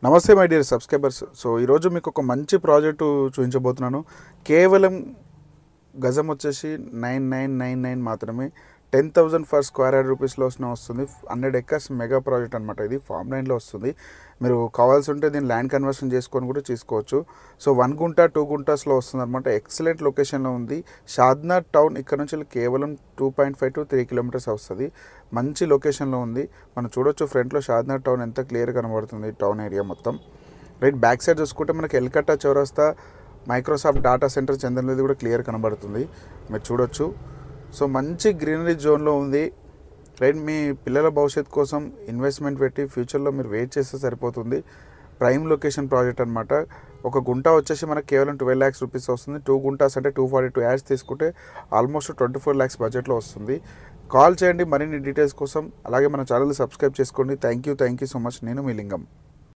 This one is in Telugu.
నమస్తే మై డియర్ సబ్స్క్రైబర్స్. సో ఈరోజు మీకు ఒక మంచి ప్రాజెక్టు చూపించబోతున్నాను. కేవలం గజం వచ్చేసి 9999 మాత్రమే. 10,000 ఫర్ స్క్వేర్ యార్డ్ రూపీస్లో వస్తుంది. 100 ఎకర్స్ మెగా ప్రాజెక్ట్ అనమాట. ఇది ఫామ్ లైన్లో వస్తుంది. మీరు కావాల్సి ఉంటే దీన్ని ల్యాండ్ కన్వర్షన్ చేసుకొని కూడా తీసుకోవచ్చు. సో 1 గుంట 2 గుంటాస్లో వస్తుంది అనమాట. ఎక్సలెంట్ లొకేషన్లో ఉంది. షాద్నగర్ టౌన్ ఇక్కడ నుంచి కేవలం 2.5 to 3 కిలోమీటర్స్ వస్తుంది. మంచి లొకేషన్లో ఉంది. మనం చూడొచ్చు ఫ్రంట్లో షాద్నగర్ టౌన్ ఎంత క్లియర్గా కనబడుతుంది. టౌన్ ఏరియా మొత్తం రైట్. బ్యాక్ సైడ్ చూసుకుంటే మనకి ఎల్కట్టా చౌరస్తా, మైక్రోసాఫ్ట్ డేటా సెంటర్ చందనది కూడా క్లియర్ కనబడుతుంది. మీరు చూడొచ్చు. సో మంచి గ్రీనరీ జోన్లో ఉంది రైట్. మీ పిల్లల భవిష్యత్తు కోసం ఇన్వెస్ట్మెంట్ పెట్టి ఫ్యూచర్లో మీరు వెయిట్ చేస్తే సరిపోతుంది. ప్రైమ్ లొకేషన్ ప్రాజెక్ట్ అనమాట. ఒక గుంట వచ్చేసి మనకు కేవలం 12 lakhs రూపీస్ వస్తుంది. 2 గుంటాస్ అంటే 242 యాడ్స్ తీసుకుంటే ఆల్మోస్ట్ 24 lakhs బడ్జెట్లో వస్తుంది. కాల్ చేయండి మరిన్ని డీటెయిల్స్ కోసం. అలాగే మన ఛానల్ని సబ్స్క్రైబ్ చేసుకోండి. Thank you so much. నేను మీ లింగం.